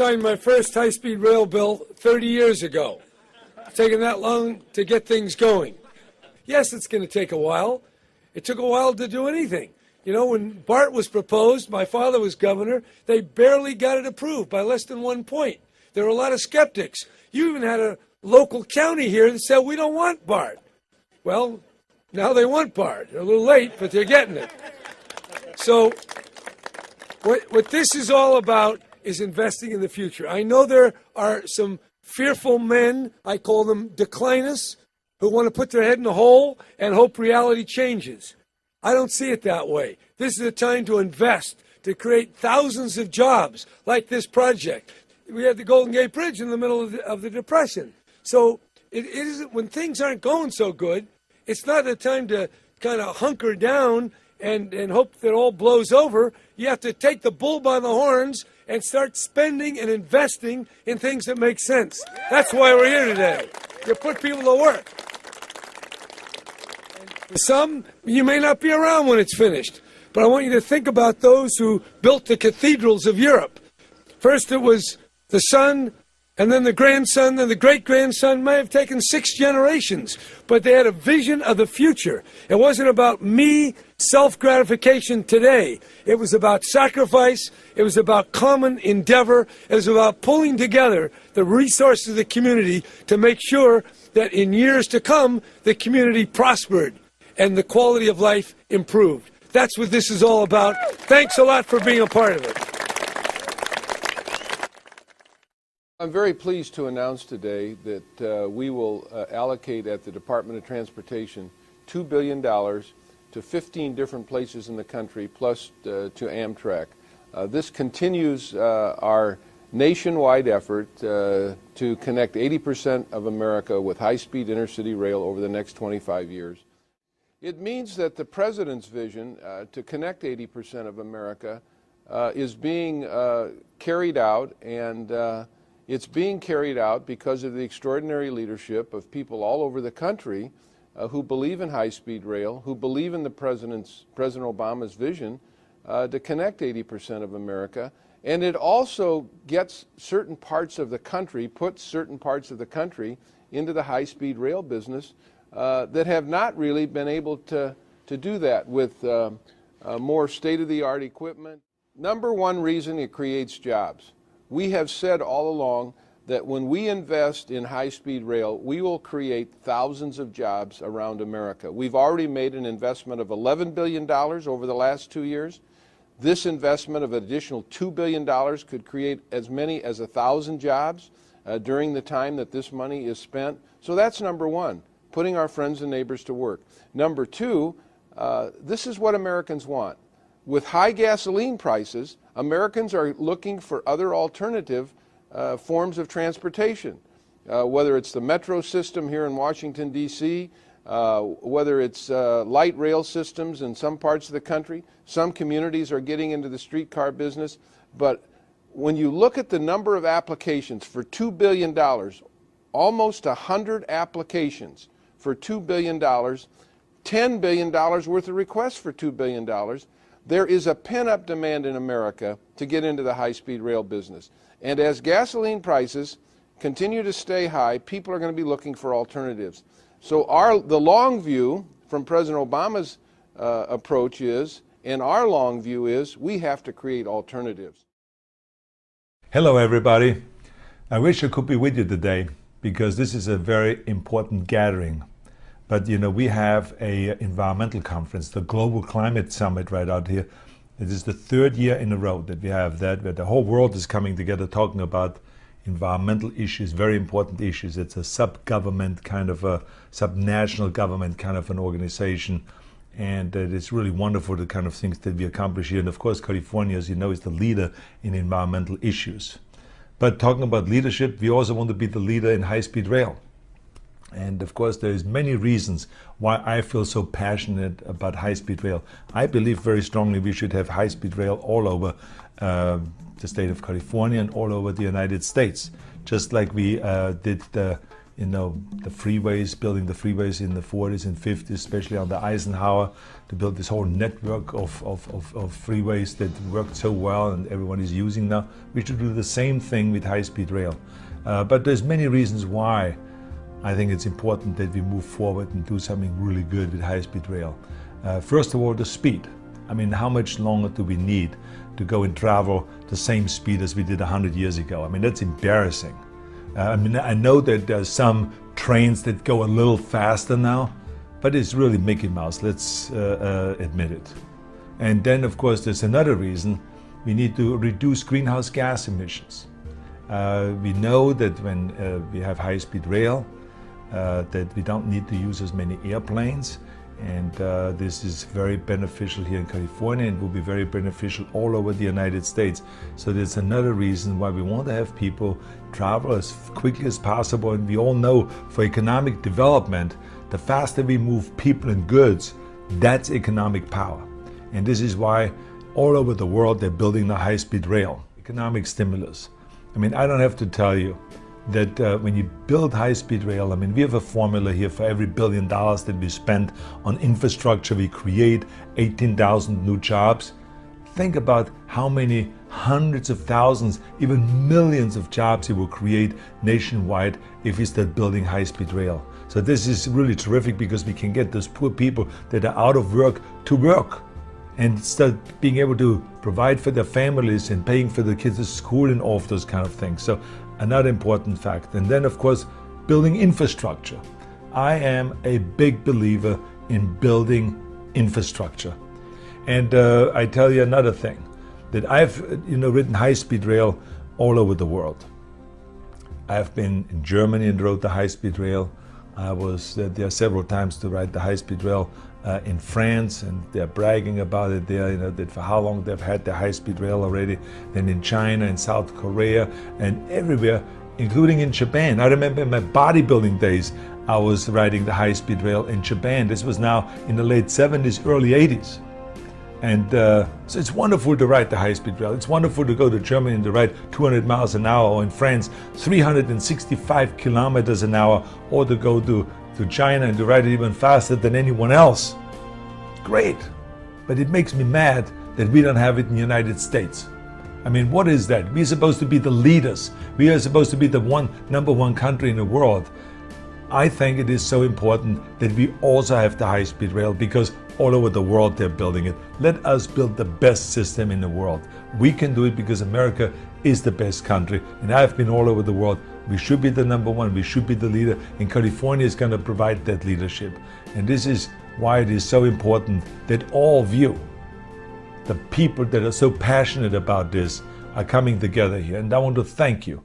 signed my first high-speed rail bill 30 years ago. It's taken that long to get things going. Yes, it's going to take a while. It took a while to do anything. You know, when BART was proposed, my father was governor, they barely got it approved by less than 1 point. There were a lot of skeptics. You even had a local county here that said, we don't want BART. Well, now they want BART. They're a little late, but they're getting it. So what this is all about is investing in the future. I know there are some fearful men, I call them declinists, who want to put their head in a hole and hope reality changes. I don't see it that way. This is a time to invest, to create thousands of jobs like this project. We had the Golden Gate Bridge in the middle of the Depression. So it isn't, when things aren't going so good, it's not a time to kind of hunker down and hope that all blows over. You have to take the bull by the horns and start spending and investing in things that make sense. That's why we're here today, to put people to work. For some, you may not be around when it's finished, but I want you to think about those who built the cathedrals of Europe. First it was the son, and then the grandson, then the great-grandson. May have taken 6 generations, but they had a vision of the future. It wasn't about me, self-gratification today. It was about sacrifice. It was about common endeavor. It was about pulling together the resources of the community to make sure that in years to come, the community prospered and the quality of life improved. That's what this is all about. Thanks a lot for being a part of it. I'm very pleased to announce today that we will allocate at the Department of Transportation $2 billion to 15 different places in the country, plus to Amtrak. This continues our nationwide effort to connect 80% of America with high-speed intercity rail over the next 25 years. It means that the President's vision to connect 80% of America is being carried out, and it's being carried out because of the extraordinary leadership of people all over the country who believe in high-speed rail, who believe in President Obama's vision to connect 80% of America. And it also gets certain parts of the country, puts certain parts of the country into the high-speed rail business that have not really been able to do that with more state-of-the-art equipment. Number one reason, it creates jobs. We have said all along that when we invest in high-speed rail, we will create thousands of jobs around America. We've already made an investment of $11 billion over the last 2 years. This investment of an additional $2 billion could create as many as 1,000 jobs during the time that this money is spent. So that's number one, putting our friends and neighbors to work. Number two, this is what Americans want. With high gasoline prices, Americans are looking for other alternative forms of transportation, whether it's the metro system here in Washington, D.C., whether it's light rail systems in some parts of the country. Some communities are getting into the streetcar business. But when you look at the number of applications for $2 billion, almost 100 applications for $2 billion, $10 billion worth of requests for $2 billion, there is a pent-up demand in America to get into the high-speed rail business. And as gasoline prices continue to stay high, people are going to be looking for alternatives. So the long view from President Obama's approach is, and our long view is, we have to create alternatives. Hello everybody. I wish I could be with you today because this is a very important gathering. But you know, we have an environmental conference, the Global Climate Summit right out here. It is the 3rd year in a row that we have that, where the whole world is coming together talking about environmental issues, very important issues. It's a sub-government kind of a sub-national government kind of an organization. And it is really wonderful, the kind of things that we accomplish here. And of course, California, as you know, is the leader in environmental issues. But talking about leadership, we also want to be the leader in high-speed rail. And of course, there's many reasons why I feel so passionate about high-speed rail. I believe very strongly we should have high-speed rail all over the state of California and all over the United States, just like we did the you know, the freeways, building the freeways in the 40s and 50s, especially under Eisenhower, to build this whole network of freeways that worked so well and everyone is using now. We should do the same thing with high-speed rail. But there's many reasons why I think it's important that we move forward and do something really good with high-speed rail. First of all, the speed. I mean, how much longer do we need to go and travel the same speed as we did 100 years ago? I mean, that's embarrassing. I mean, I know that there's some trains that go a little faster now, but it's really Mickey Mouse, let's admit it. And then, of course, there's another reason. We need to reduce greenhouse gas emissions. We know that when we have high-speed rail, that we don't need to use as many airplanes. And this is very beneficial here in California and will be very beneficial all over the United States. So that's another reason why we want to have people travel as quickly as possible. And we all know for economic development, the faster we move people and goods, that's economic power. And this is why all over the world they're building the high-speed rail, economic stimulus. I mean, I don't have to tell you that when you build high-speed rail, I mean, we have a formula here for every $1 billion that we spend on infrastructure, we create 18,000 new jobs. Think about how many hundreds of thousands, even millions of jobs it will create nationwide if we start building high-speed rail. So this is really terrific because we can get those poor people that are out of work to work and start being able to provide for their families and paying for the kids' school and all of those kind of things. So another important fact. And then, of course, building infrastructure. I am a big believer in building infrastructure. And I tell you another thing, that I've ridden high-speed rail all over the world. I've been in Germany and rode the high-speed rail. I was there several times to ride the high-speed rail in France, and they're bragging about it there, that for how long they've had the high-speed rail already. Then in China and South Korea and everywhere, including in Japan. I remember in my bodybuilding days, I was riding the high-speed rail in Japan. This was now in the late 70s, early 80s. And so it's wonderful to ride the high-speed rail. It's wonderful to go to Germany and to ride 200 miles an hour, or in France, 365 kilometers an hour, or to go to China and to ride it even faster than anyone else. Great. But it makes me mad that we don't have it in the United States. I mean, what is that? We're supposed to be the leaders. We are supposed to be the number one country in the world. I think it is so important that we also have the high-speed rail because all over the world they're building it. Let us build the best system in the world. We can do it because America is the best country, and I've been all over the world. We should be the number one. We should be the leader, and California is going to provide that leadership. And this is why it is so important that all of you, the people that are so passionate about this, are coming together here. And I want to thank you.